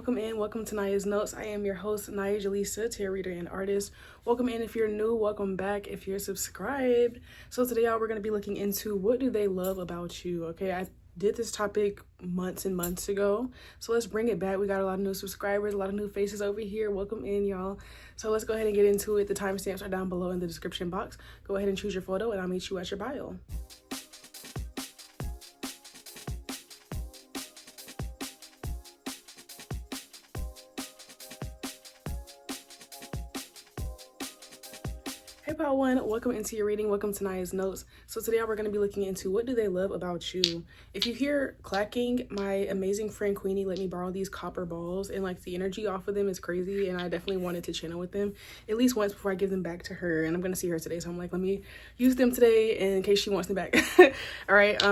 welcome in. Welcome to Aniyah's Notes. I am your host, AniyahJelisa, tarot reader and artist. Welcome in if you're new. Welcome back if you're subscribed. So today, y'all, we're going to be looking into what do they love about you, okay? I did this topic months and months ago, so let's bring it back. We got a lot of new subscribers, a lot of new faces over here. Welcome in, y'all. So let's go ahead and get into it. The timestamps are down below in the description box. Go ahead and choose your photo, and I'll meet you at your bio. Hey Pile One, welcome into your reading. Welcome to Aniyah's Notes. So today we're going to be looking into what do they love about you. If you hear clacking, my amazing friend Queenie let me borrow these copper balls, and like the energy off of them is crazy, and I definitely wanted to channel with them at least once before I give them back to her. And I'm going to see her today, so I'm like, let me use them today in case she wants them back. All right.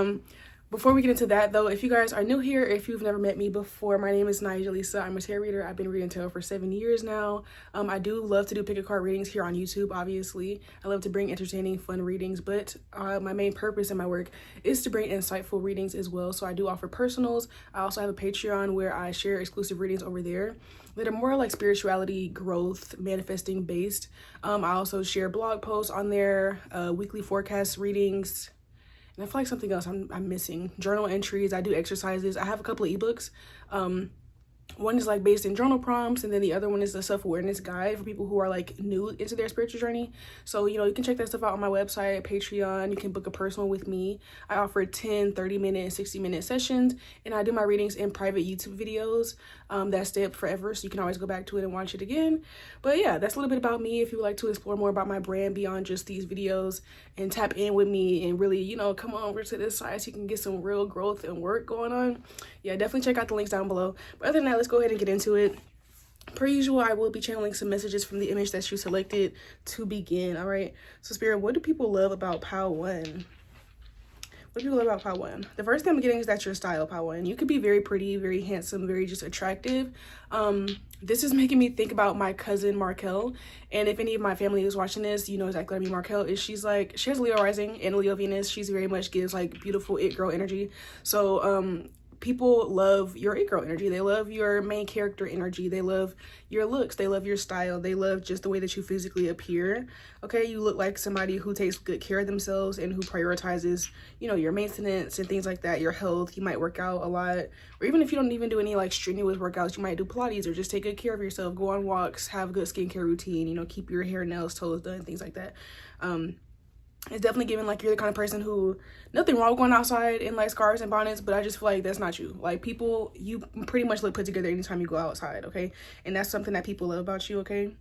Before we get into that, though, if you guys are new here, if you've never met me before, my name is AniyahJelisa. I'm a tarot reader. I've been reading tarot for 7 years now. I do love to do pick a card readings here on YouTube, obviously. I love to bring entertaining, fun readings, but my main purpose in my work is to bring insightful readings as well. So I do offer personals. I also have a Patreon where I share exclusive readings over there that are more like spirituality, growth, manifesting based. I also share blog posts on there, weekly forecast readings. And I feel like something else I'm missing. Journal entries. I do exercises. I have a couple of ebooks. One is like based in journal prompts, and then the other one is a self-awareness guide for people who are like new into their spiritual journey. So, you know, you can check that stuff out on my website, Patreon. You can book a personal with me. I offer 10, 30-minute, and 60-minute sessions, and I do my readings in private YouTube videos that stay up forever, so you can always go back to it and watch it again. But yeah, that's a little bit about me. If you would like to explore more about my brand beyond just these videos and tap in with me and really, you know, come on over to this side so you can get some real growth and work going on, yeah, definitely check out the links down below. But other than that, let's go ahead and get into it. Per usual, I will be channeling some messages from the image that you selected to begin. All right, so Spirit, what do people love about Pile One? What do people love about Pile One? The first thing I'm getting is that your style, Pile One. You could be very pretty, very handsome, very just attractive. This is making me think about my cousin Markel, and if any of my family is watching this, you know exactly what I mean. Markel is, she has Leo rising and Leo Venus. She's very much gives like beautiful it girl energy. So people love your it girl energy. They love your main character energy. They love your looks. They love your style. They love just the way that you physically appear. Okay, you look like somebody who takes good care of themselves and who prioritizes, you know, your maintenance and things like that, your health. You might work out a lot, or even if you don't even do any like strenuous workouts, you might do Pilates or just take good care of yourself, go on walks, have a good skincare routine, you know, keep your hair, nails, toes done, things like that. It's definitely giving like you're the kind of person who, nothing wrong with going outside in like scarves and bonnets, but I just feel like that's not you. Like people, you pretty much look put together anytime you go outside, okay? And that's something that people love about you, okay?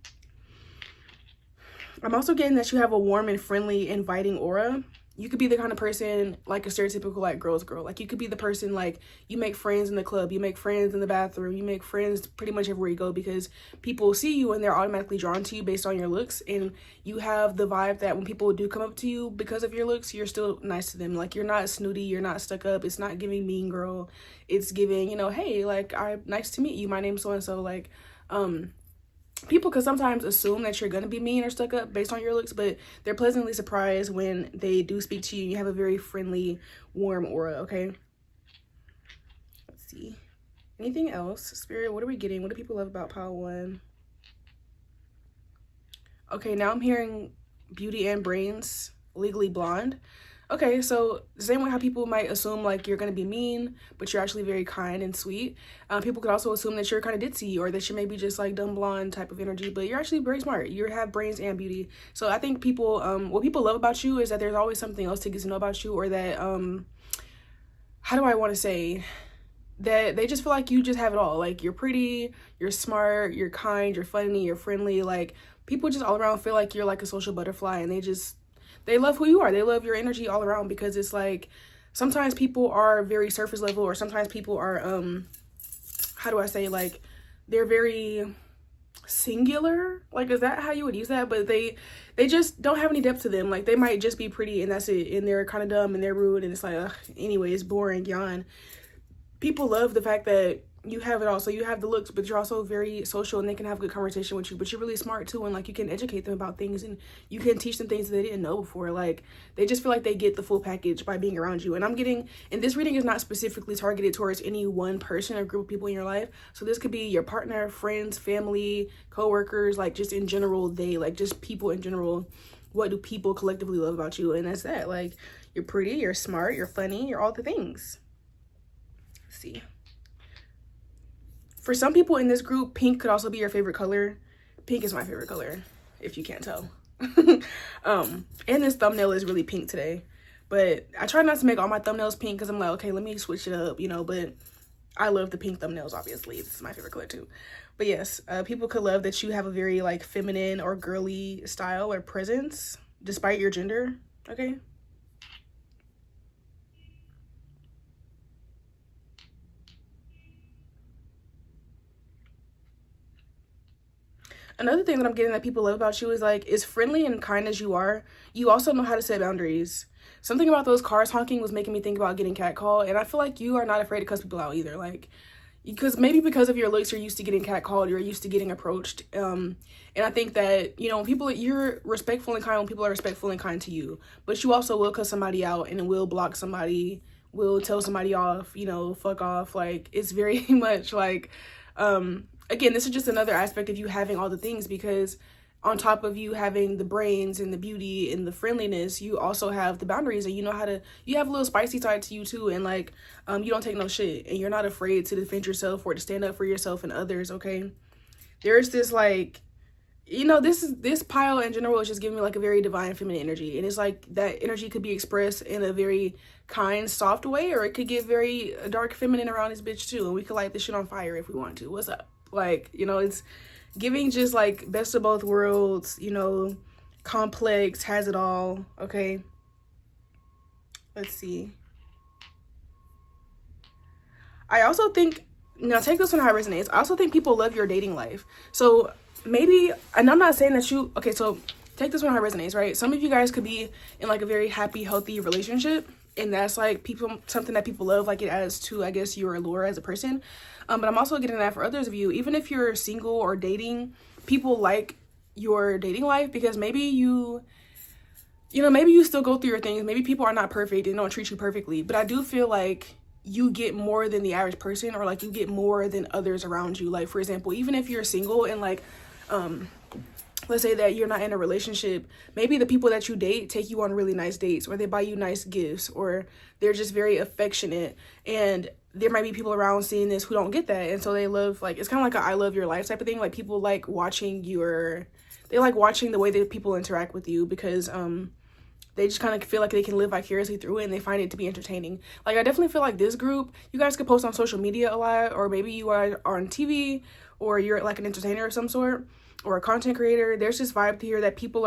I'm also getting that you have a warm and friendly, inviting aura. You could be the kind of person like a stereotypical like girl's girl. Like you could be the person like you make friends in the club, you make friends in the bathroom, you make friends pretty much everywhere you go because people see you and they're automatically drawn to you based on your looks. And you have the vibe that when people do come up to you because of your looks, you're still nice to them. Like you're not snooty, you're not stuck up. It's not giving mean girl. It's giving, you know, hey, like nice to meet you. My name's so-and-so. Like, people could sometimes assume that you're going to be mean or stuck up based on your looks, but they're pleasantly surprised when they do speak to you. You have a very friendly, warm aura, okay? Let's see. Anything else? Spirit, what are we getting? What do people love about Pile One? Okay, now I'm hearing beauty and brains, legally blonde. Okay, so the same way how people might assume like you're gonna be mean, but you're actually very kind and sweet. People could also assume that you're kind of ditzy or that you're maybe just like dumb blonde type of energy, but you're actually very smart. You have brains and beauty. So I think people, what people love about you is that there's always something else to get to know about you, or that, how do I want to say? That they just feel like you just have it all. Like you're pretty, you're smart, you're kind, you're funny, you're friendly. Like people just all around feel like you're like a social butterfly, and they love who you are. They love your energy all around because it's like sometimes people are very surface level, or sometimes people are how do I say, like they're very singular. Like, is that how you would use that? But they just don't have any depth to them. Like they might just be pretty and that's it, and they're kind of dumb and they're rude and it's like, ugh, anyway, it's boring, yawn. People love the fact that you have it all. So you have the looks, but you're also very social, and they can have good conversation with you, but you're really smart too, and like you can educate them about things, and you can teach them things that they didn't know before. Like they just feel like they get the full package by being around you. And this reading is not specifically targeted towards any one person or group of people in your life. So this could be your partner, friends, family, co-workers, like just in general, like just people in general. What do people collectively love about you? And that's that. Like, you're pretty, you're smart, you're funny, you're all the things. Let's see. For some people in this group, pink could also be your favorite color. Pink is my favorite color, if you can't tell. And this thumbnail is really pink today. But I try not to make all my thumbnails pink because I'm like, okay, let me switch it up, you know. But I love the pink thumbnails, obviously. This is my favorite color too. But yes, people could love that you have a very like feminine or girly style or presence despite your gender, okay? Another thing that I'm getting that people love about you is like, as friendly and kind as you are, you also know how to set boundaries. Something about those cars honking was making me think about getting catcalled, and I feel like you are not afraid to cuss people out either. Like, because maybe because of your looks, you're used to getting catcalled, you're used to getting approached. And I think that, you know, you're respectful and kind when people are respectful and kind to you, but you also will cuss somebody out and will block somebody, will tell somebody off, you know, fuck off. Like, it's very much like, again, this is just another aspect of you having all the things, because on top of you having the brains and the beauty and the friendliness, you also have the boundaries, and you have a little spicy side to you too. And like, you don't take no shit, and you're not afraid to defend yourself or to stand up for yourself and others, okay? There's this like, you know, this pile in general is just giving me like a very divine feminine energy. And it's like that energy could be expressed in a very kind, soft way, or it could get very dark feminine around this bitch too. And we could light this shit on fire if we want to. What's up? Like, you know, it's giving just like best of both worlds, you know, complex, has it all, okay? Let's see. I also think, now take this one how it resonates. I also think people love your dating life. So maybe, and I'm not saying that okay, so take this one how it resonates, right? Some of you guys could be in like a very happy, healthy relationship, and that's like something that people love, like it adds to, I guess, your allure as a person. But I'm also getting that for others of you, even if you're single or dating, people like your dating life because maybe maybe you still go through your things. Maybe people are not perfect and don't treat you perfectly, but I do feel like you get more than the average person, or like you get more than others around you. Like, for example, even if you're single and like, let's say that you're not in a relationship, maybe the people that you date take you on really nice dates, or they buy you nice gifts, or they're just very affectionate. And there might be people around seeing this who don't get that, and so they love, like, it's kind of like a I love your life type of thing. Like, people like watching they like watching the way that people interact with you, because they just kind of feel like they can live vicariously through it, and they find it to be entertaining. Like, I definitely feel like this group, you guys could post on social media a lot, or maybe you are on TV, or you're like an entertainer of some sort, or a content creator. There's this vibe here that people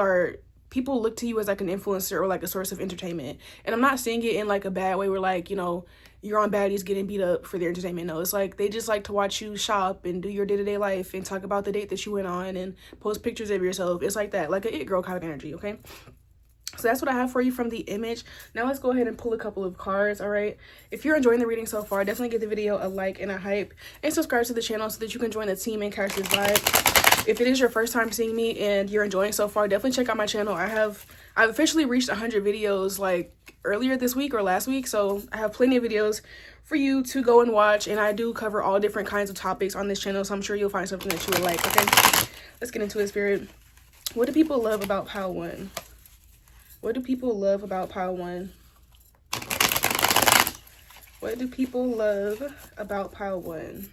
look to you as like an influencer or like a source of entertainment. And I'm not saying it in like a bad way where like, you know, you're on baddies getting beat up for their entertainment. No, it's like they just like to watch you shop and do your day-to-day life and talk about the date that you went on and post pictures of yourself. It's like that, like an it girl kind of energy, okay? So that's what I have for you from the image. Now let's go ahead and pull a couple of cards, all right? If you're enjoying the reading so far, definitely give the video a like and a hype, and subscribe to the channel so that you can join the team and catch this vibe. If it is your first time seeing me and you're enjoying so far, definitely check out my channel. I've officially reached 100 videos like earlier this week or last week, so I have plenty of videos for you to go and watch, and I do cover all different kinds of topics on this channel, so I'm sure you'll find something that you would like, okay? Let's get into it, Spirit. What do people love about Pile 1? What do people love about Pile 1? What do people love about Pile 1?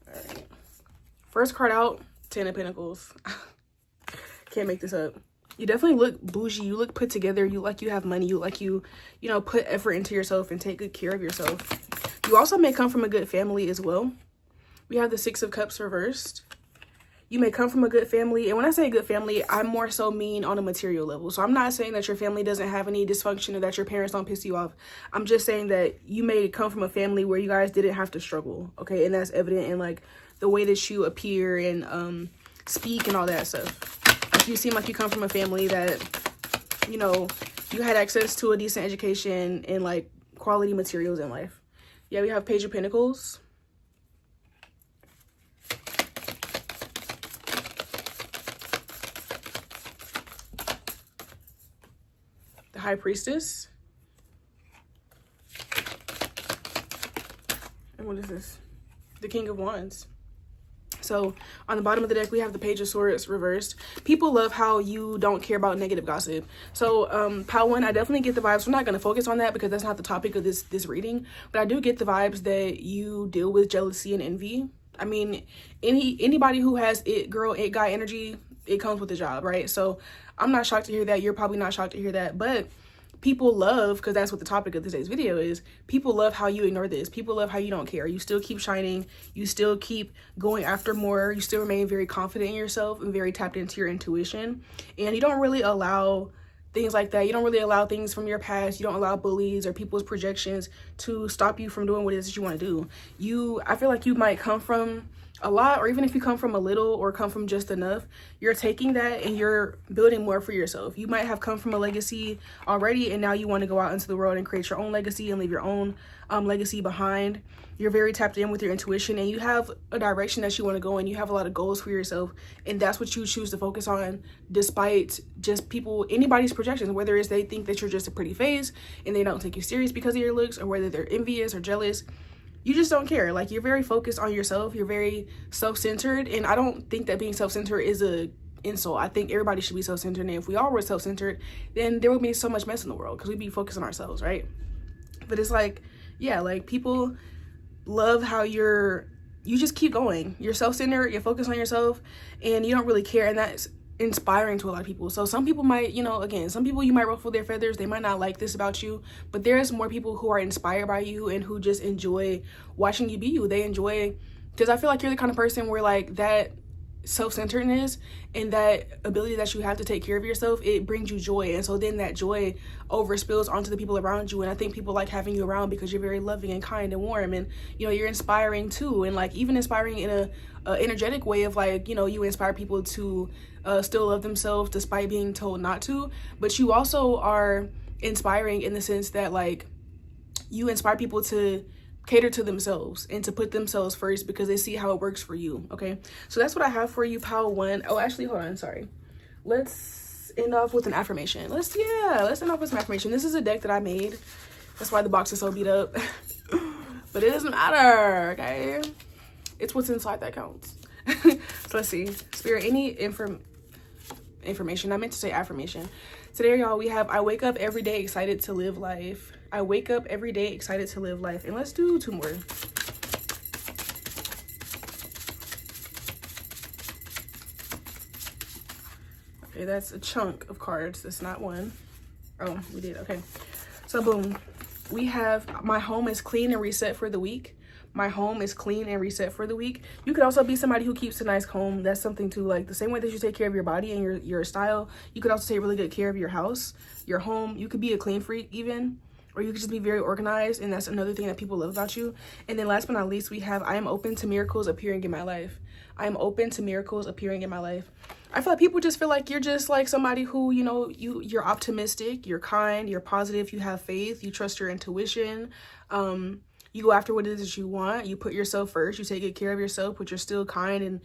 Alright. First card out, 10 of Pentacles. Can't make this up. You definitely look bougie. You look put together. You like you have money. You like you know, put effort into yourself and take good care of yourself. You also may come from a good family as well. We have the 6 of Cups reversed. You may come from a good family. And when I say good family, I more so mean on a material level. So I'm not saying that your family doesn't have any dysfunction or that your parents don't piss you off. I'm just saying that you may come from a family where you guys didn't have to struggle. Okay. And that's evident in like the way that you appear and speak and all that stuff. Like, you seem like you come from a family that, you know, you had access to a decent education and like quality materials in life. Yeah, we have Page of Pentacles. The High Priestess. And what is this? The King of Wands. So on the bottom of the deck, we have the Page of Swords reversed. People love how you don't care about negative gossip. So pile one, I definitely get the vibes. We're not going to focus on that because that's not the topic of this reading. But I do get the vibes that you deal with jealousy and envy. I mean, anybody who has it girl, it guy energy, it comes with the job, right? So I'm not shocked to hear that. You're probably not shocked to hear that. But people love, because that's what the topic of today's video is, people love how you ignore this. People love how you don't care. You still keep shining. You still keep going after more. You still remain very confident in yourself and very tapped into your intuition. And you don't really allow things like that. You don't really allow things from your past. You don't allow bullies or people's projections to stop you from doing what it is that you want to do. I feel like you might come from a lot, or even if you come from a little or come from just enough, you're taking that and you're building more for yourself. You might have come from a legacy already, and now you want to go out into the world and create your own legacy and leave your own legacy behind. You're very tapped in with your intuition, and you have a direction that you want to go in. You have a lot of goals for yourself, and that's what you choose to focus on, despite just anybody's projections, whether it's they think that you're just a pretty face and they don't take you serious because of your looks, or whether they're envious or jealous. You just don't care. Like, you're very focused on yourself. You're very self-centered. And I don't think that being self-centered is a insult. I think everybody should be self-centered. And if we all were self-centered, then there would be so much mess in the world because we'd be focused on ourselves, right? But it's like, yeah, like, people love how you just keep going. You're self-centered. You're focused on yourself and you don't really care. And that's inspiring to a lot of people. So some people might, some people you might ruffle their feathers. They might not like this about you, but there's more people who are inspired by you and who just enjoy watching you be you. They enjoy, because I feel like you're the kind of person where, like, that self-centeredness and that ability that you have to take care of yourself, it brings you joy. And so then that joy overspills onto the people around you. And I think people like having you around because you're very loving and kind and warm, and you're inspiring too. And like, even inspiring in a energetic way of, like, you inspire people to still love themselves despite being told not to. But you also are inspiring in the sense that, like, you inspire people to cater to themselves and to put themselves first because they see how it works for you. Okay, so that's what I have for you, pile one. Oh, actually, hold on, sorry. Let's end off with an affirmation. Let's end off with some affirmation. This is a deck that I made. That's why the box is so beat up. But it doesn't matter, okay? It's what's inside that counts. So let's see. Spirit, any information. I meant to say affirmation. Today, y'all, we have, I wake up every day excited to live life. I wake up every day excited to live life. And let's do two more. Okay, that's a chunk of cards. That's not one. Oh, we did. Okay. So boom. We have, my home is clean and reset for the week. My home is clean and reset for the week. You could also be somebody who keeps a nice home. That's something too. Like, the same way that you take care of your body and your style, you could also take really good care of your house, your home. You could be a clean freak even, or you could just be very organized, and that's another thing that people love about you. And then last but not least, we have, I am open to miracles appearing in my life. I am open to miracles appearing in my life. I feel like people just feel like you're just like somebody who, you're optimistic, you're kind, you're positive, you have faith, you trust your intuition. You go after what it is that you want. You put yourself first. You take good care of yourself, but you're still kind and,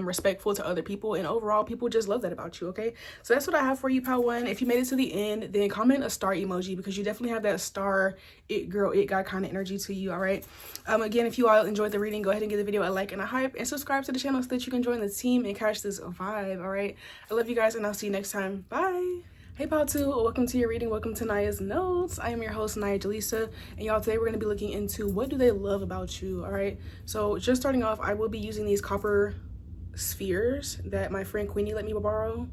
respectful to other people. And overall, people just love that about you, okay? So that's what I have for you, pile one. If you made it to the end, then comment a star emoji because you definitely have that star, it girl, it guy kind of energy to you, all right? Again, if you all enjoyed the reading, go ahead and give the video a like and a hype and subscribe to the channel so that you can join the team and catch this vibe, all right? I love you guys, and I'll see you next time. Bye. Hey pile two, welcome to your reading. Welcome to Aniyah's Notes. I am your host, AniyahJelisa, and y'all, today we're going to be looking into what do they love about you, all right? So just starting off, I will be using these copper spheres that my friend Queenie let me borrow.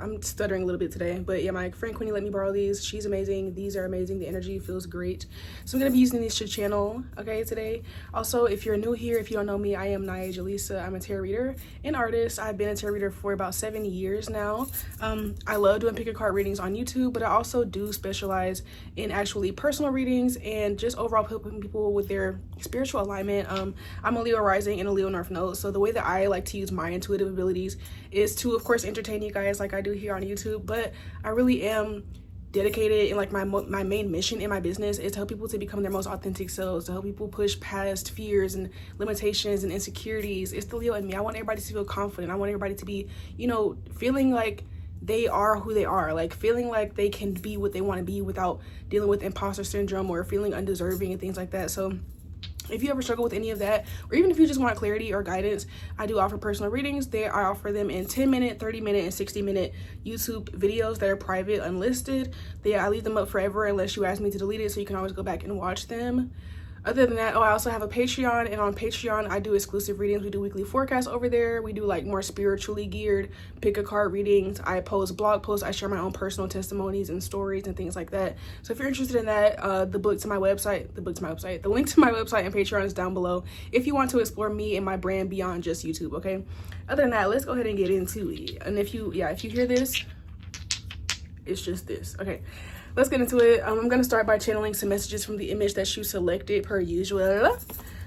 I'm stuttering a little bit today, but yeah, my friend Queenie let me borrow these. She's amazing. These are amazing. The energy feels great. So I'm going to be using these to channel, okay, today. Also, if you're new here, if you don't know me, I am AniyahJelisa. I'm a tarot reader and artist. I've been a tarot reader for about 7 years now. I love doing pick a card readings on YouTube, but I also do specialize in actually personal readings and just overall helping people with their spiritual alignment. I'm a Leo rising and a Leo North Node. So the way that I like to use my intuitive abilities is to, of course, entertain you guys like I do here on YouTube, but I really am dedicated, and like my main mission in my business is to help people to become their most authentic selves, to help people push past fears and limitations and insecurities. It's the Leo in me. I want everybody to feel confident. I want everybody to be, you know, feeling like they are who they are, like feeling like they can be what they want to be without dealing with imposter syndrome or feeling undeserving and things like that. So if you ever struggle with any of that, or even if you just want clarity or guidance, I do offer personal readings. I offer them in 10-minute, 30-minute, and 60-minute YouTube videos that are private, unlisted. I leave them up forever unless you ask me to delete it, so you can always go back and watch them. Other than that, I also have a Patreon, and on Patreon I do exclusive readings. We do weekly forecasts over there. We do like more spiritually geared pick a card readings. I post blog posts. I share my own personal testimonies and stories and things like that. So if you're interested in that, the link to my website and Patreon is down below if you want to explore me and my brand beyond just YouTube. Okay, other than that, let's go ahead and get into it. And if you hear this, it's just this. Okay, let's get into it. I'm going to start by channeling some messages from the image that you selected per usual. All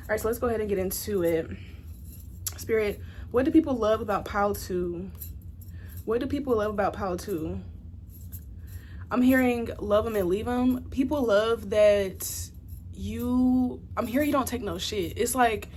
right, so let's go ahead and get into it. Spirit, what do people love about pile 2? What do people love about pile 2? I'm hearing love them and leave them. People love that I'm hearing you don't take no shit. It's like,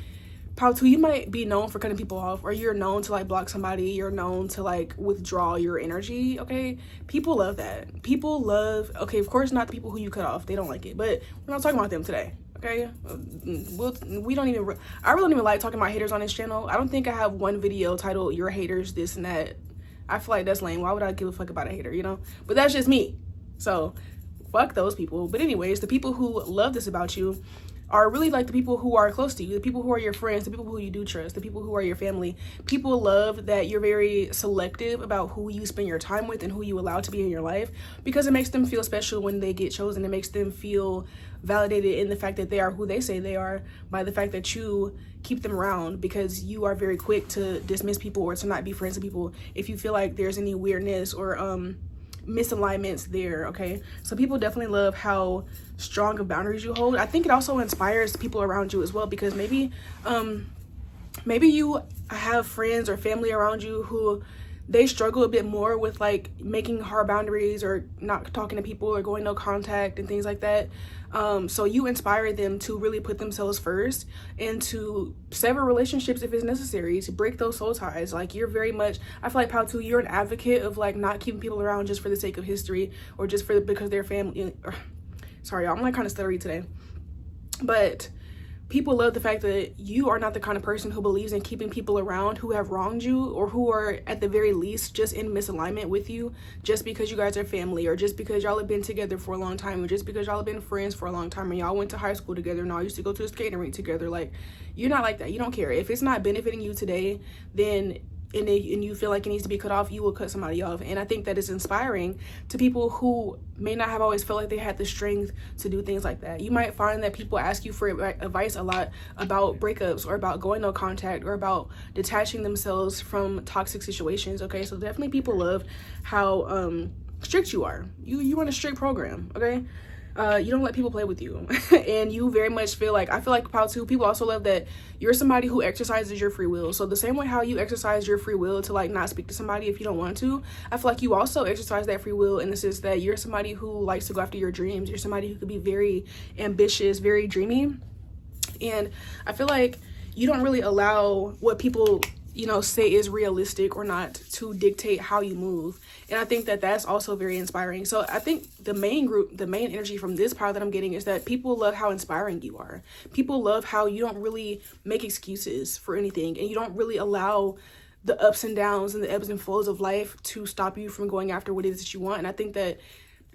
pile 2, you might be known for cutting people off, or you're known to like block somebody, you're known to like withdraw your energy. Okay, people love that. People love, okay, of course not the people who you cut off, they don't like it, but we're not talking about them today. Okay, I really don't even like talking about haters on this channel. I don't think I have one video titled "Your Haters," this and that. I feel like that's lame. Why would I give a fuck about a hater, you know? But that's just me, so fuck those people. But anyways, the people who love this about you are really like the people who are close to you, the people who are your friends, the people who you do trust, the people who are your family. People love that you're very selective about who you spend your time with and who you allow to be in your life, because it makes them feel special when they get chosen. It makes them feel validated in the fact that they are who they say they are by the fact that you keep them around, because you are very quick to dismiss people or to not be friends with people if you feel like there's any weirdness or misalignments there. Okay, so people definitely love how strong of boundaries you hold. I think it also inspires people around you as well, because maybe you have friends or family around you who they struggle a bit more with like making hard boundaries or not talking to people or going no contact and things like that. So you inspire them to really put themselves first and to sever relationships if it's necessary, to break those soul ties. Like, you're very much, I feel like pile 2, you're an advocate of like not keeping people around just for the sake of history or just because they're family. Sorry, y'all, I'm like kind of stuttery today. But people love the fact that you are not the kind of person who believes in keeping people around who have wronged you, or who are at the very least just in misalignment with you, just because you guys are family, or just because y'all have been together for a long time, or just because y'all have been friends for a long time, and y'all went to high school together and all used to go to a skating rink together. Like, you're not like that. You don't care. If it's not benefiting you today, then and you feel like it needs to be cut off, you will cut somebody off. And I think that is inspiring to people who may not have always felt like they had the strength to do things like that. You might find that people ask you for advice a lot about breakups, or about going no contact, or about detaching themselves from toxic situations. Okay, so definitely people love how strict you are. You run a strict program. Okay, you don't let people play with you. And you very much feel like, I feel like pile 2, people also love that you're somebody who exercises your free will. So the same way how you exercise your free will to like not speak to somebody if you don't want to, I feel like you also exercise that free will in the sense that you're somebody who likes to go after your dreams. You're somebody who could be very ambitious, very dreamy. And I feel like you don't really allow what people, you know, say is realistic or not to dictate how you move. And I think that that's also very inspiring. So I think the main energy from this pile that I'm getting is that people love how inspiring you are. People love how you don't really make excuses for anything, and you don't really allow the ups and downs and the ebbs and flows of life to stop you from going after what it is that you want. And I think that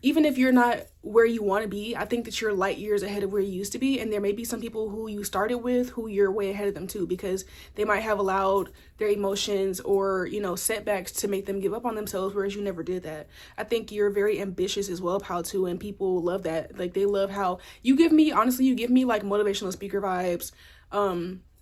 even if you're not where you want to be, I think that you're light years ahead of where you used to be. And there may be some people who you started with who you're way ahead of them too, because they might have allowed their emotions or, you know, setbacks to make them give up on themselves, whereas you never did that. I think you're very ambitious as well, pal, too, and people love that. Like, they love how you give me, honestly, you give me like motivational speaker vibes.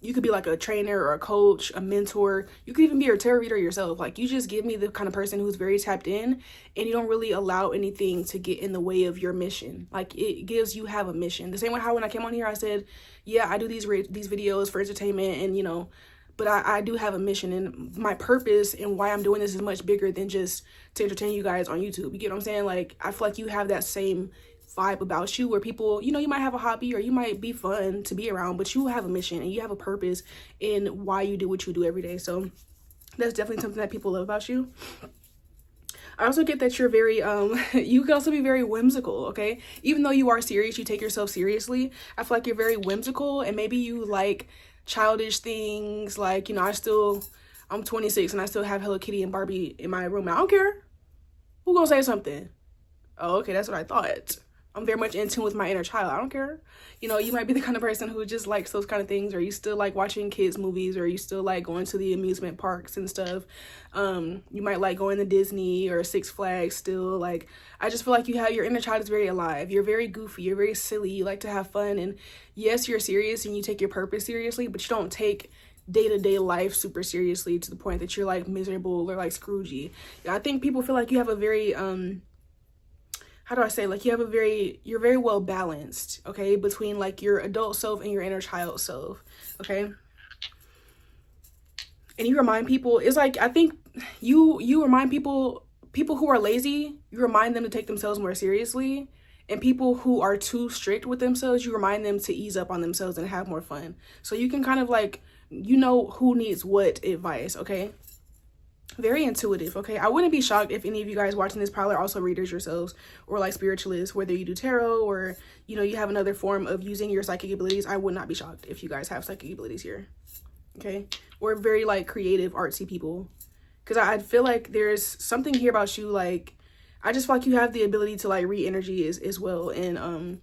You could be like a trainer or a coach, a mentor. You could even be a tarot reader yourself. Like, you just give me the kind of person who's very tapped in, and you don't really allow anything to get in the way of your mission. Like, it gives you have a mission. The same way how when I came on here, I said, yeah, I do these videos for entertainment and, you know, but I do have a mission, and my purpose and why I'm doing this is much bigger than just to entertain you guys on YouTube. You get what I'm saying? Like, I feel like you have that same vibe about you where people, you know, you might have a hobby or you might be fun to be around, but you have a mission and you have a purpose in why you do what you do every day. So that's definitely something that people love about you. I also get that you're very, you can also be very whimsical, okay? Even though you are serious, you take yourself seriously. I feel like you're very whimsical, and maybe you like childish things. Like, you know, I'm 26 and I still have Hello Kitty and Barbie in my room. I don't care. Who gonna say something? Oh, okay, that's what I thought. I'm very much in tune with my inner child. I don't care. You know, you might be the kind of person who just likes those kind of things, or you still like watching kids movies, or you still like going to the amusement parks and stuff. You might like going to Disney or Six Flags still. Like, I just feel like your inner child is very alive. You're very goofy. You're very silly. You like to have fun. And yes, you're serious and you take your purpose seriously, but you don't take day-to-day life super seriously to the point that you're like miserable or like Scroogey. I think people feel like you have a very, how do I say, like, you're very well balanced, okay, between like your adult self and your inner child self, okay? And you remind people, it's like, I think you remind people who are lazy, you remind them to take themselves more seriously. And people who are too strict with themselves, you remind them to ease up on themselves and have more fun. So you can kind of like, you know who needs what advice, okay? Very intuitive, okay? I wouldn't be shocked if any of you guys watching this probably are also readers yourselves, or like spiritualists, whether you do tarot or, you know, you have another form of using your psychic abilities. I would not be shocked if you guys have psychic abilities here, okay? Or very like creative, artsy people, because I feel like there's something here about you. Like, I just feel like you have the ability to like read energy as well, and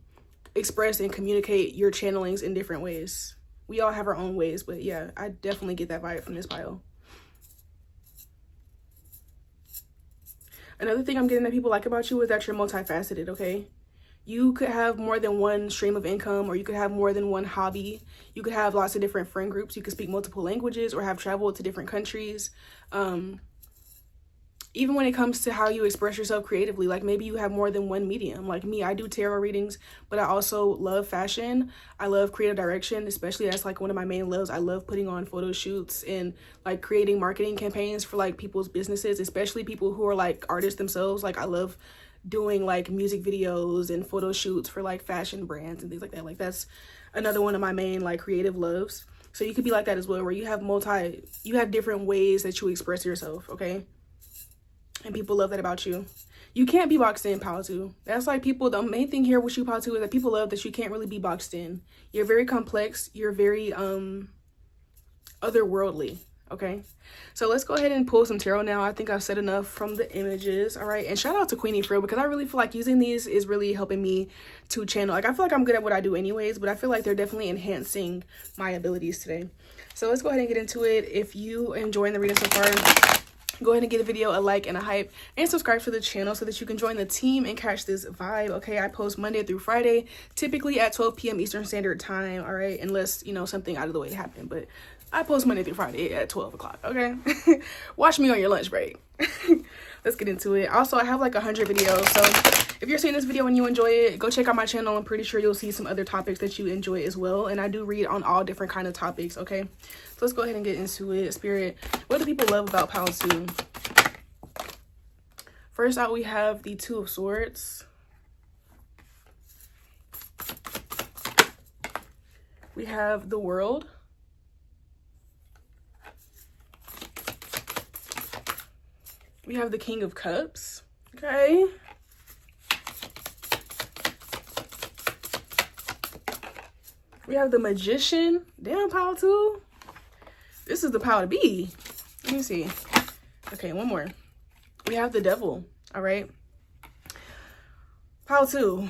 express and communicate your channelings in different ways. We all have our own ways, but yeah, I definitely get that vibe from this pile. Another thing I'm getting that people like about you is that you're multifaceted, okay? You could have more than one stream of income, or you could have more than one hobby. You could have lots of different friend groups. You could speak multiple languages or have traveled to different countries. Even when it comes to how you express yourself creatively, like maybe you have more than one medium. Like me, I do tarot readings, but I also love fashion. I love creative direction, especially that's like one of my main loves. I love putting on photo shoots and like creating marketing campaigns for like people's businesses, especially people who are like artists themselves. Like, I love doing like music videos and photo shoots for like fashion brands and things like that. Like, that's another one of my main like creative loves. So you could be like that as well, where you have different ways that you express yourself, okay? And people love that about you. You can't be boxed in, Pile 2. That's like people, the main thing here with you, Pile 2, is that people love that you can't really be boxed in. You're very complex. You're very otherworldly, okay? So let's go ahead and pull some tarot now. I think I've said enough from the images, all right? And shout out to Queenie for real, because I really feel like using these is really helping me to channel. Like, I feel like I'm good at what I do anyways, but I feel like they're definitely enhancing my abilities today. So let's go ahead and get into it. If you enjoying the reading so far, go ahead and give the video a like and a hype, and subscribe to the channel so that you can join the team and catch this vibe, okay? I post Monday through Friday, typically at 12 p.m. Eastern Standard Time, all right? Unless, you know, something out of the way happened, but I post Monday through Friday at 12 o'clock, okay? Watch me on your lunch break. Let's get into it. Also, I have like 100 videos, so if you're seeing this video and you enjoy it, go check out my channel. I'm pretty sure you'll see some other topics that you enjoy as well, and I do read on all different kind of topics, okay? So let's go ahead and get into it. Spirit, what do people love about Pile 2? First out, we have the Two of Swords. We have the World. We have the King of Cups, okay? We have the Magician. Damn, Pile 2. This is the pile to be. Let me see. Okay, one more. We have the Devil, all right? Pile 2.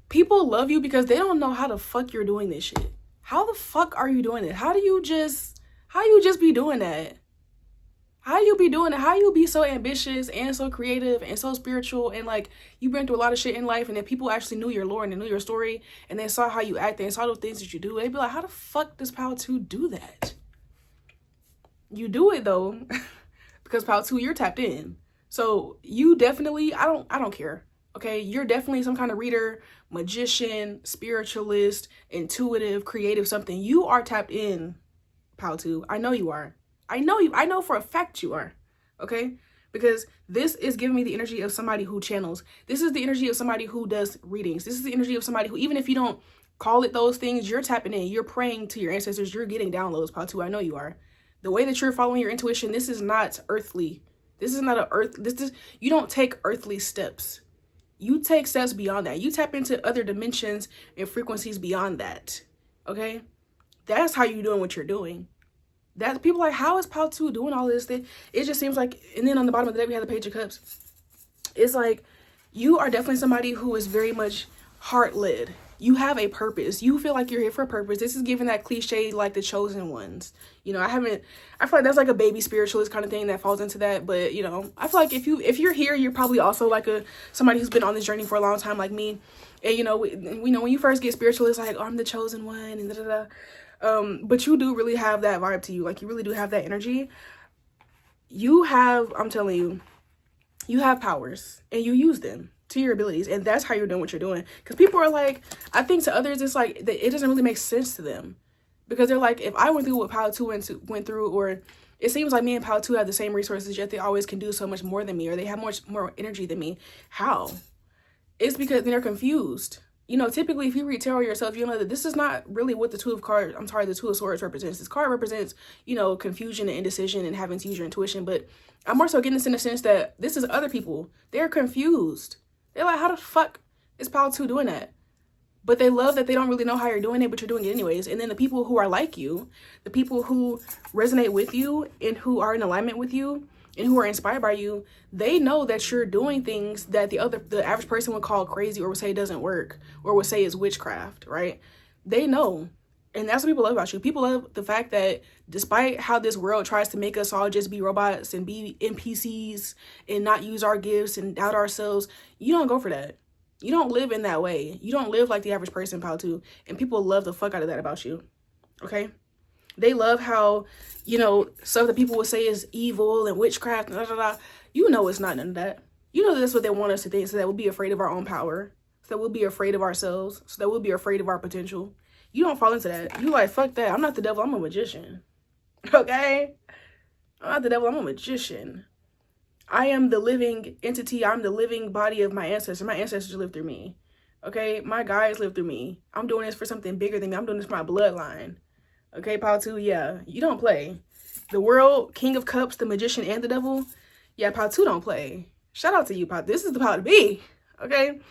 People love you because they don't know how the fuck you're doing this shit. How the fuck are you doing it? How you just be doing that? How you be doing it? How you be so ambitious and so creative and so spiritual, and like you've been through a lot of shit in life, and if people actually knew your lore and they knew your story and they saw how you act and saw the things that you do, they'd be like, how the fuck does Pile 2 do that? You do it though, because Pile 2, you're tapped in. So you definitely, I don't care. Okay, you're definitely some kind of reader, magician, spiritualist, intuitive, creative, something. You are tapped in, Pal 2. I know you are. I know for a fact you are. Okay? Because this is giving me the energy of somebody who channels. This is the energy of somebody who does readings. This is the energy of somebody who, even if you don't call it those things, you're tapping in. You're praying to your ancestors. You're getting downloads, Pal 2. I know you are. The way that you're following your intuition, this is not earthly. This is not you don't take earthly steps. You take steps beyond that. You tap into other dimensions and frequencies beyond that. Okay? That's how you're doing what you're doing. That people are like, how is Pal 2 doing all this thing? It just seems like, and then on the bottom of the deck, we have the Page of Cups. It's like, you are definitely somebody who is very much heart-led. You have a purpose. You feel like you're here for a purpose. This is giving that cliche, like the chosen ones. You know, I feel like that's like a baby spiritualist kind of thing that falls into that. But, you know, I feel like if you're here, you're probably also like somebody who's been on this journey for a long time, like me. And, you know, when you first get spiritual, it's like, oh, I'm the chosen one, and da-da-da. But you do really have that vibe to you. Like, you really do have that energy. You have, I'm telling you, you have powers and you use them to your abilities. And that's how you're doing what you're doing. Because people are like, I think to others, it's like, it doesn't really make sense to them. Because they're like, if I went through what Pal 2 went through, or it seems like me and Pal 2 have the same resources, yet they always can do so much more than me, or they have much more energy than me. How? It's because they're confused. You know, typically, if you read tarot yourself, you'll know that this is not really what the Two of Swords represents. This card represents, you know, confusion and indecision and having to use your intuition. But I'm more so getting this in the sense that this is other people. They're confused. They're like, how the fuck is Pal 2 doing that? But they love that they don't really know how you're doing it, but you're doing it anyways. And then the people who are like you, the people who resonate with you and who are in alignment with you and who are inspired by you, they know that you're doing things that the average person would call crazy, or would say it doesn't work, or would say it's witchcraft, right? They know. And that's what people love about you. People love the fact that despite how this world tries to make us all just be robots and be NPCs and not use our gifts and doubt ourselves, you don't go for that. You don't live in that way. You don't live like the average person, Pal 2. And people love the fuck out of that about you. Okay? They love how, you know, stuff that people would say is evil and witchcraft and da-da-da. You know it's not none of that. You know that's what they want us to think, so that we'll be afraid of our own power. So that we'll be afraid of ourselves. So that we'll be afraid of our potential. You don't fall into that. You like, fuck that. I'm not the devil. I'm a magician. Okay? I'm not the devil. I'm a magician. I am the living entity. I'm the living body of my ancestors. My ancestors live through me. Okay? My guides live through me. I'm doing this for something bigger than me. I'm doing this for my bloodline. Okay, Pal 2? Yeah. You don't play. The world, King of Cups, the magician, and the devil. Yeah, Pal 2 don't play. Shout out to you, Pal. This is the Pal to be. Okay?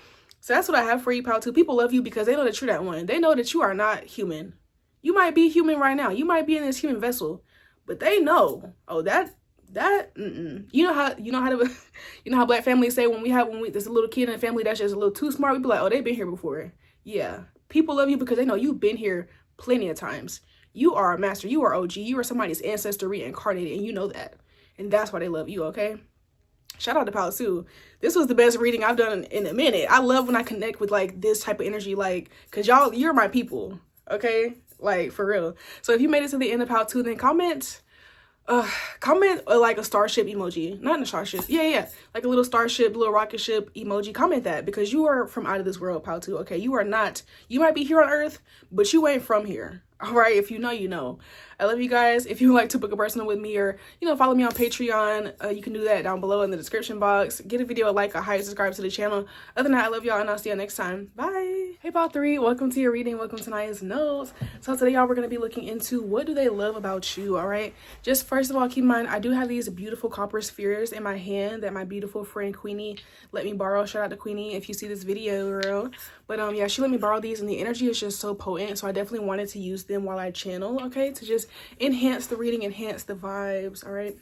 So that's what I have for you, Pal 2. People love you because they know that you're that one. They know that you are not human. You might be human right now. You might be in this human vessel. But they know. Oh, you know how black families say when there's a little kid in the family that's just a little too smart, we be like, oh, they've been here before. Yeah. People love you because they know you've been here plenty of times. You are a master. You are OG. You are somebody's ancestor reincarnated, and you know that. And that's why they love you, okay? Shout out to Pal 2. This was the best reading I've done in a minute. I love when I connect with, like, this type of energy, like, because you're my people, okay? Like, for real. So if you made it to the end of Pal 2, then comment like a starship emoji. Not in a starship. Yeah. Like a little starship, little rocket ship emoji. Comment that, because you are from out of this world, Pal 2, okay? You are not. You might be here on Earth, but you ain't from here. All right, if you know, you know. I love you guys. If you would like to book a personal with me, or, you know, follow me on Patreon, you can do that down below in the description box. Give the video a like, a height, subscribe to the channel. Other than that, I love y'all, and I'll see y'all next time. Bye. Hey, Pal 3, welcome to your reading. Welcome to Aniya's Notes. So today, y'all, we're going to be looking into what do they love about you, all right? Just first of all, keep in mind, I do have these beautiful copper spheres in my hand that my beautiful friend Queenie let me borrow. Shout out to Queenie if you see this video, girl. But yeah, she let me borrow these, and the energy is just so potent, so I definitely wanted to use them while I channel, okay, to just enhance the reading, enhance the vibes. All right.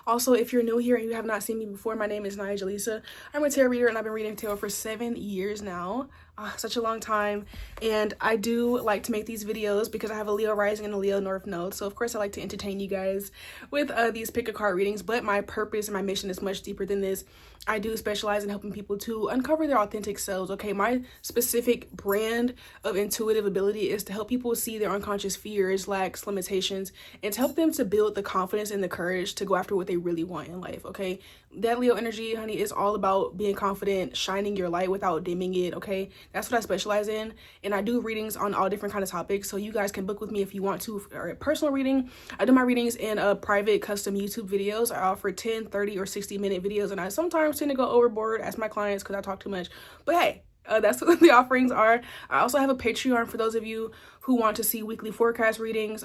Also, if you're new here and you have not seen me before, my name is AniyahJelisa. I'm a tarot reader, and I've been reading tarot for 7 years now. such a long time, and I do like to make these videos because I have a Leo rising and a Leo north node, so of course I like to entertain you guys with these pick a card readings, but my purpose and my mission is much deeper than this. I do specialize in helping people to uncover their authentic selves, okay? My specific brand of intuitive ability is to help people see their unconscious fears, lacks, limitations, and to help them to build the confidence and the courage to go after what they really want in life, okay? That Leo energy, honey, is all about being confident, shining your light without dimming it, okay? That's what I specialize in, and I do readings on all different kinds of topics, so you guys can book with me if you want to, or a personal reading. I do my readings in private custom YouTube videos. I offer 10, 30, or 60-minute videos, and I sometimes tend to go overboard as my clients because I talk too much, but hey, that's what the offerings are. I also have a Patreon for those of you who want to see weekly forecast readings,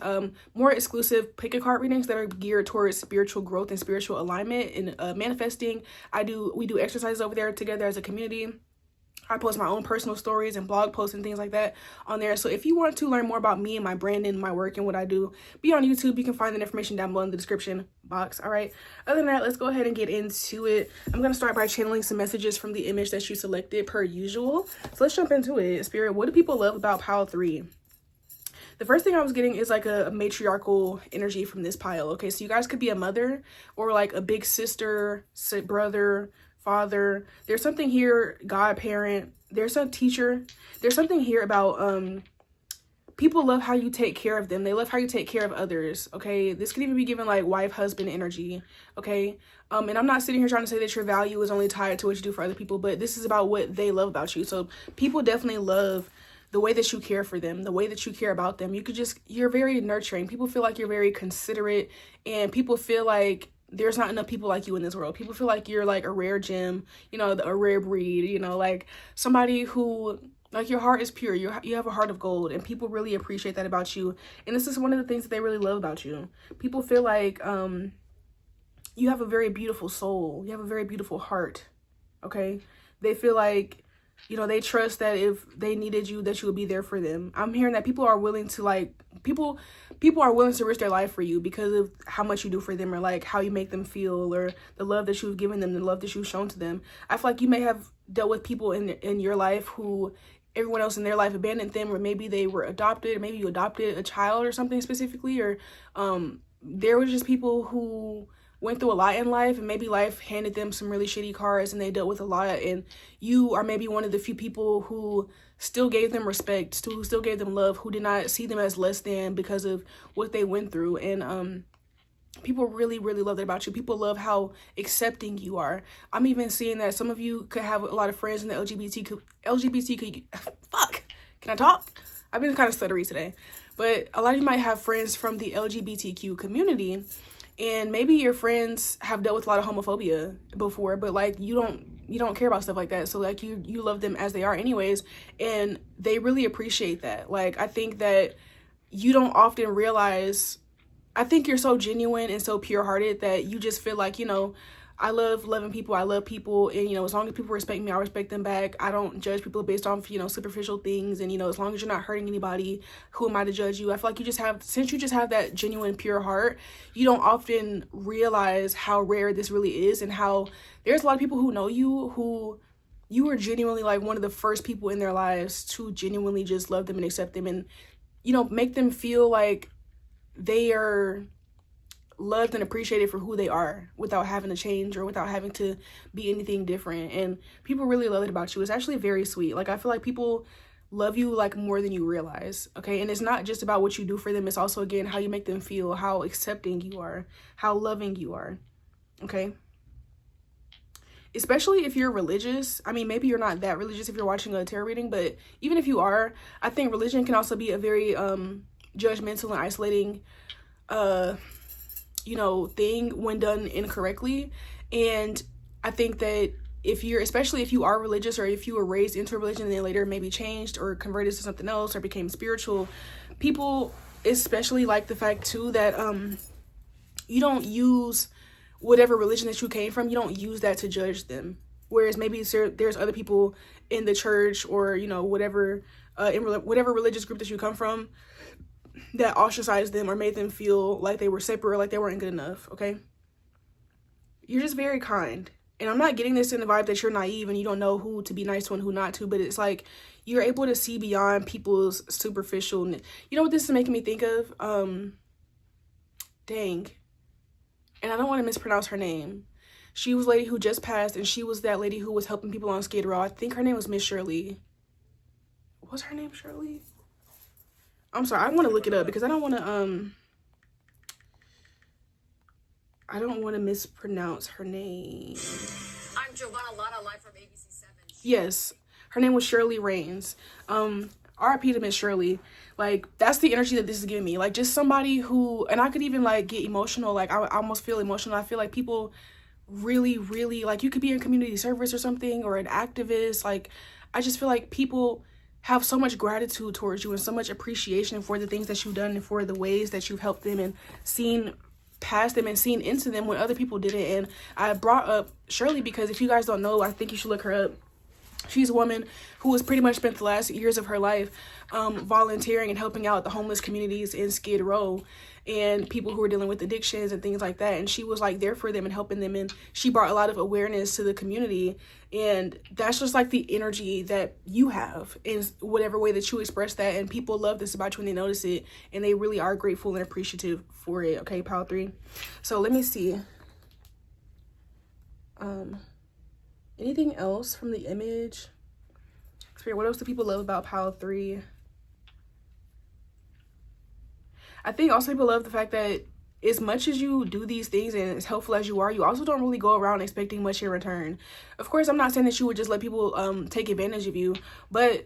more exclusive pick a card readings that are geared towards spiritual growth and spiritual alignment and manifesting. We do exercises over there together as a community. I post my own personal stories and blog posts and things like that on there. So if you want to learn more about me and my brand and my work and what I do, be on YouTube. You can find that information down below in the description box. All right. Other than that, let's go ahead and get into it. I'm going to start by channeling some messages from the image that you selected per usual. So let's jump into it. Spirit, what do people love about pile 3? The first thing I was getting is like a matriarchal energy from this pile. Okay, so you guys could be a mother or like a big sister, brother, father. There's something here, godparent. There's a teacher. There's something here about people love how you take care of them. They love how you take care of others. Okay, this could even be given like wife husband energy. Okay, and I'm not sitting here trying to say that your value is only tied to what you do for other people, but this is about what they love about you. So people definitely love the way that you care for them, the way that you care about them. You're very nurturing. People feel like you're very considerate, and people feel like there's not enough people like you in this world. People feel like you're like a rare gem, you know, a rare breed, you know, like somebody who, like, your heart is pure. You have a heart of gold, and people really appreciate that about you. And this is one of the things that they really love about you. People feel like you have a very beautiful soul. You have a very beautiful heart, okay? They feel like, you know, they trust that if they needed you, that you would be there for them. I'm hearing that people are willing to, like, people are willing to risk their life for you because of how much you do for them, or like how you make them feel, or the love that you've given them, the love that you've shown to them. I feel like you may have dealt with people in your life who everyone else in their life abandoned them, or maybe they were adopted, or maybe you adopted a child or something specifically, or there were just people who went through a lot in life, and maybe life handed them some really shitty cards and they dealt with a lot, and you are maybe one of the few people who still gave them respect, who still gave them love, who did not see them as less than because of what they went through. And people really, really love that about you. People love how accepting you are. I'm even seeing that some of you could have a lot of friends in the LGBTQ fuck, can I talk? I've been kind of stuttery today, but a lot of you might have friends from the LGBTQ community, and maybe your friends have dealt with a lot of homophobia before, but like you don't care about stuff like that. So like you love them as they are anyways, and they really appreciate that. Like, I think that you don't often realize, I think you're so genuine and so pure-hearted that you just feel like, you know, I love loving people. I love people, and, you know, as long as people respect me, I respect them back. I don't judge people based off, you know, superficial things, and, you know, as long as you're not hurting anybody, who am I to judge you? I feel like since you just have that genuine, pure heart, you don't often realize how rare this really is, and how there's a lot of people who know you, who you were genuinely like one of the first people in their lives to genuinely just love them and accept them, and, you know, make them feel like they are loved and appreciated for who they are without having to change or without having to be anything different. And people really love it about you. It's actually very sweet. Like, I feel like people love you like more than you realize, okay? And it's not just about what you do for them. It's also, again, how you make them feel, how accepting you are, how loving you are, okay? Especially if you're religious. I mean, maybe you're not that religious if you're watching a tarot reading, but even if you are, I think religion can also be a very judgmental and isolating you know, thing when done incorrectly. And I think that especially if you are religious, or if you were raised into a religion and then later maybe changed or converted to something else or became spiritual, people especially like the fact too that you don't use whatever religion that you came from, you don't use that to judge them. Whereas maybe there's other people in the church, or, you know, whatever in whatever religious group that you come from, that ostracized them or made them feel like they were separate, or like they weren't good enough, okay? You're just very kind. And I'm not getting this in the vibe that you're naive and you don't know who to be nice to and who not to, but it's like you're able to see beyond people's superficial. You know what this is making me think of? Dang. And I don't want to mispronounce her name. She was a lady who just passed, and she was that lady who was helping people on Skid Row. I think her name was Miss Shirley. Was her name Shirley? I'm sorry, I want to look it up because I don't want to mispronounce her name. I'm Giovanna Lotta, live from ABC7. Yes, her name was Shirley Raines. RIP to Miss Shirley. Like, that's the energy that this is giving me. Like, just somebody who, and I could even like get emotional. Like, I almost feel emotional. I feel like people really, really, like, you could be in community service or something, or an activist. Like, I just feel like people have so much gratitude towards you and so much appreciation for the things that you've done and for the ways that you've helped them and seen past them and seen into them when other people didn't. And I brought up Shirley because if you guys don't know, I think you should look her up. She's a woman who has pretty much spent the last years of her life volunteering and helping out the homeless communities in Skid Row and people who are dealing with addictions and things like that. And she was like there for them and helping them, and she brought a lot of awareness to the community. And that's just like the energy that you have in whatever way that you express that, and people love this about you when they notice it, and they really are grateful and appreciative for it. Okay, pile 3. So let me see. Anything else from the image? Spirit, what else do people love about pile 3? I think also people love the fact that as much as you do these things and as helpful as you are, you also don't really go around expecting much in return. Of course, I'm not saying that you would just let people take advantage of you, but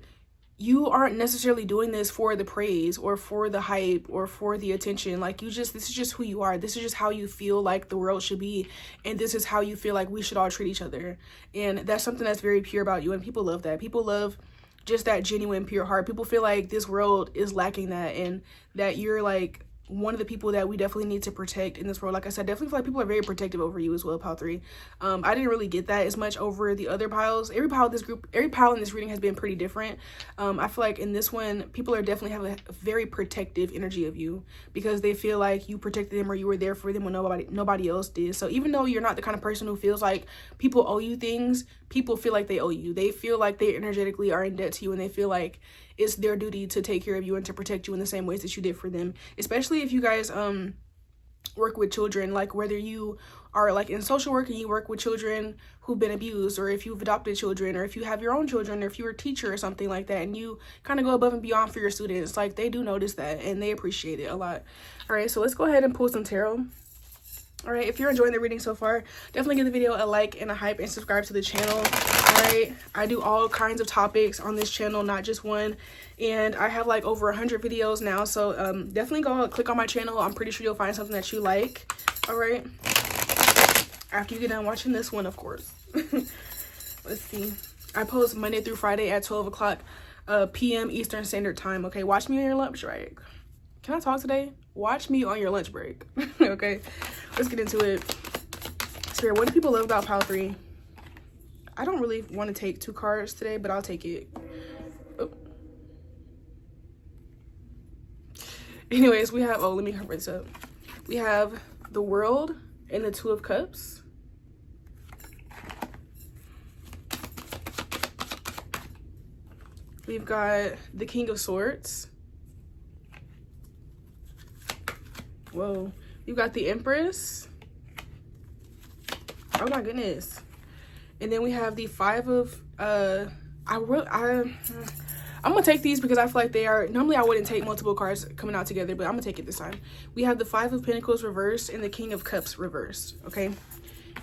you aren't necessarily doing this for the praise or for the hype or for the attention. Like, this is just who you are. This is just how you feel like the world should be. And this is how you feel like we should all treat each other. And that's something that's very pure about you. And people love that. People love just that genuine, pure heart. People feel like this world is lacking that, and that you're like one of the people that we definitely need to protect in this world. Like I said, definitely feel like people are very protective over you as well, pile 3. I didn't really get that as much over the other piles. Every pile in this reading has been pretty different. I feel like in this one, people are definitely have a very protective energy of you because they feel like you protected them or you were there for them when nobody else did. So even though you're not the kind of person who feels like people owe you things, people feel like they owe you. They feel like they energetically are in debt to you, and they feel like it's their duty to take care of you and to protect you in the same ways that you did for them. Especially if you guys work with children, like whether you are like in social work and you work with children who've been abused, or if you've adopted children, or if you have your own children, or if you're a teacher or something like that, and you kind of go above and beyond for your students. Like, they do notice that and they appreciate it a lot. All right, so let's go ahead and pull some tarot. All right, if you're enjoying the reading so far, definitely give the video a like and a hype and subscribe to the channel. All right, I do all kinds of topics on this channel, not just one, and I have like over 100 videos now, so definitely go click on my channel. I'm pretty sure you'll find something that you like. All right, after you get done watching this one, of course. Let's see, I post Monday through Friday at 12 o'clock p.m. Eastern Standard Time. Okay, watch me on your lunch break. Can I talk today? Watch me on your lunch break. Okay, let's get into it. Spirit, what do people love about pile 3? I don't really want to take 2 cards today, but I'll take it. Oh. Anyways, we have, let me cover this up. We have the World and the 2 of Cups. We've got the King of Swords. Whoa. You've got the Empress. Oh my goodness. And then we have the 5 of I'm gonna take these because I feel like they are, normally I wouldn't take multiple cards coming out together, but I'm gonna take it this time. We have the 5 of Pentacles reversed and the King of Cups reversed. Okay,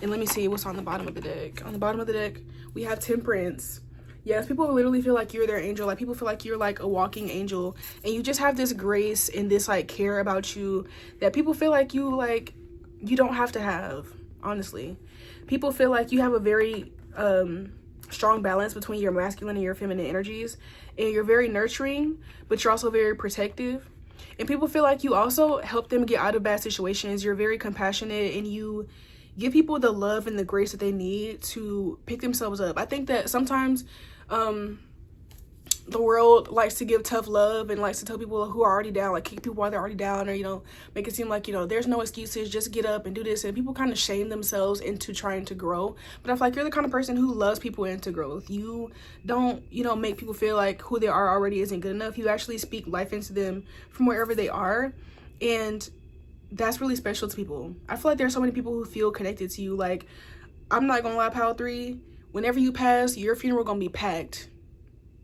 and let me see what's on the bottom of the deck. On the bottom of the deck, we have Temperance. Yes, people literally feel like you're their angel. Like, people feel like you're like a walking angel, and you just have this grace and this like care about you that people feel like you don't have to have. Honestly, people feel like you have a very strong balance between your masculine and your feminine energies, and you're very nurturing, but you're also very protective. And people feel like you also help them get out of bad situations. You're very compassionate, and you give people the love and the grace that they need to pick themselves up. I think that sometimes the world likes to give tough love and likes to tell people who are already down, like kick people while they're already down, or, you know, make it seem like, you know, there's no excuses, just get up and do this. And people kind of shame themselves into trying to grow. But I feel like you're the kind of person who loves people into growth. You don't, you know, make people feel like who they are already isn't good enough. You actually speak life into them from wherever they are. And that's really special to people. I feel like there's so many people who feel connected to you. Like, I'm not gonna lie, Pile 3, whenever you pass, your funeral gonna be packed.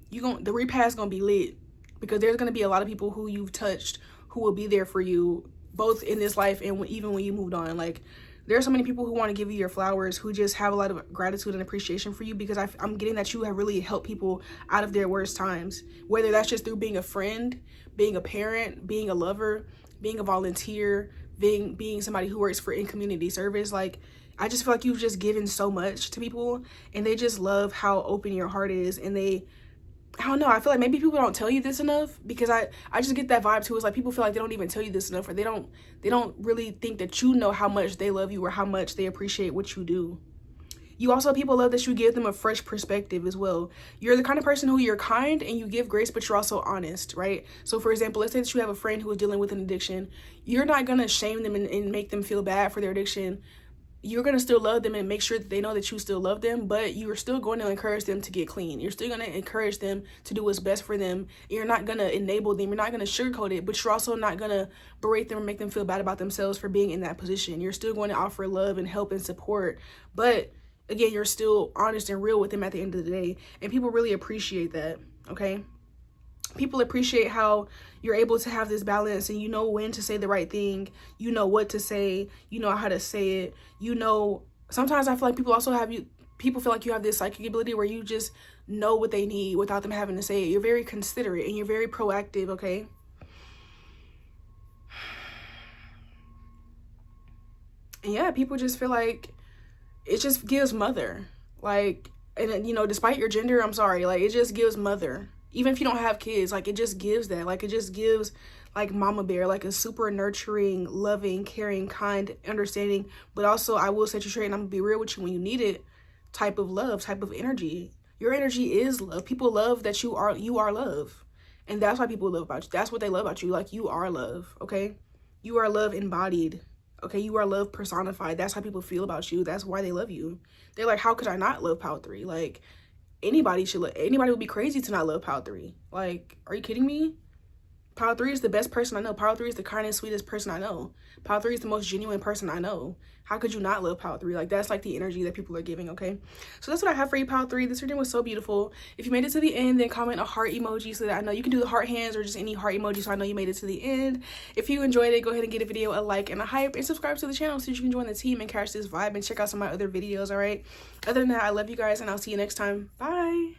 The repast gonna be lit, because there's gonna be a lot of people who you've touched who will be there for you both in this life and even when you moved on. Like, there are so many people who want to give you your flowers, who just have a lot of gratitude and appreciation for you, because I'm getting that you have really helped people out of their worst times, whether that's just through being a friend, being a parent, being a lover, being a volunteer, being somebody who works in community service. Like, I just feel like you've just given so much to people, and they just love how open your heart is. And I don't know, I feel like maybe people don't tell you this enough, because I just get that vibe too. It's like people feel like they don't even tell you this enough, or they don't really think that you know how much they love you or how much they appreciate what you do. You also, people love that you give them a fresh perspective as well. You're the kind of person who, you're kind and you give grace, but you're also honest, right? So for example, let's say that you have a friend who is dealing with an addiction. You're not gonna shame them and make them feel bad for their addiction. You're going to still love them and make sure that they know that you still love them, but you're still going to encourage them to get clean. You're still going to encourage them to do what's best for them. You're not going to enable them. You're not going to sugarcoat it, but you're also not going to berate them or make them feel bad about themselves for being in that position. You're still going to offer love and help and support, but again, you're still honest and real with them at the end of the day. And people really appreciate that, okay? People appreciate how you're able to have this balance, and you know when to say the right thing, you know what to say, you know how to say it, you know. Sometimes I feel like people feel like you have this psychic ability where you just know what they need without them having to say it. You're very considerate and you're very proactive, okay? And yeah, people just feel like it just gives mother. Like, and you know, despite your gender, I'm sorry, like, it just gives mother. Even if you don't have kids, like, it just gives that. Like, it just gives, like, mama bear, like a super nurturing, loving, caring, kind, understanding, but also I will set you straight and I'm gonna be real with you when you need it type of love, type of energy. Your energy is love. People love that you are love. And that's why people love about you. That's what they love about you. Like, you are love, okay? You are love embodied, okay? You are love personified. That's how people feel about you. That's why they love you. They're like, how could I not love Pile 3? Like, anybody would be crazy to not love Pile 3. Like, are you kidding me? Pile 3 is the best person I know. Pile 3 is the kindest, sweetest person I know. Pile 3 is the most genuine person I know. How could you not love Pile 3? Like, that's like the energy that people are giving, okay? So that's what I have for you, Pile 3. This reading was so beautiful. If you made it to the end, then comment a heart emoji so that I know. You can do the heart hands or just any heart emoji so I know you made it to the end. If you enjoyed it, go ahead and give a video a like and a hype, and subscribe to the channel so you can join the team and catch this vibe and check out some of my other videos, all right? Other than that, I love you guys, and I'll see you next time. Bye!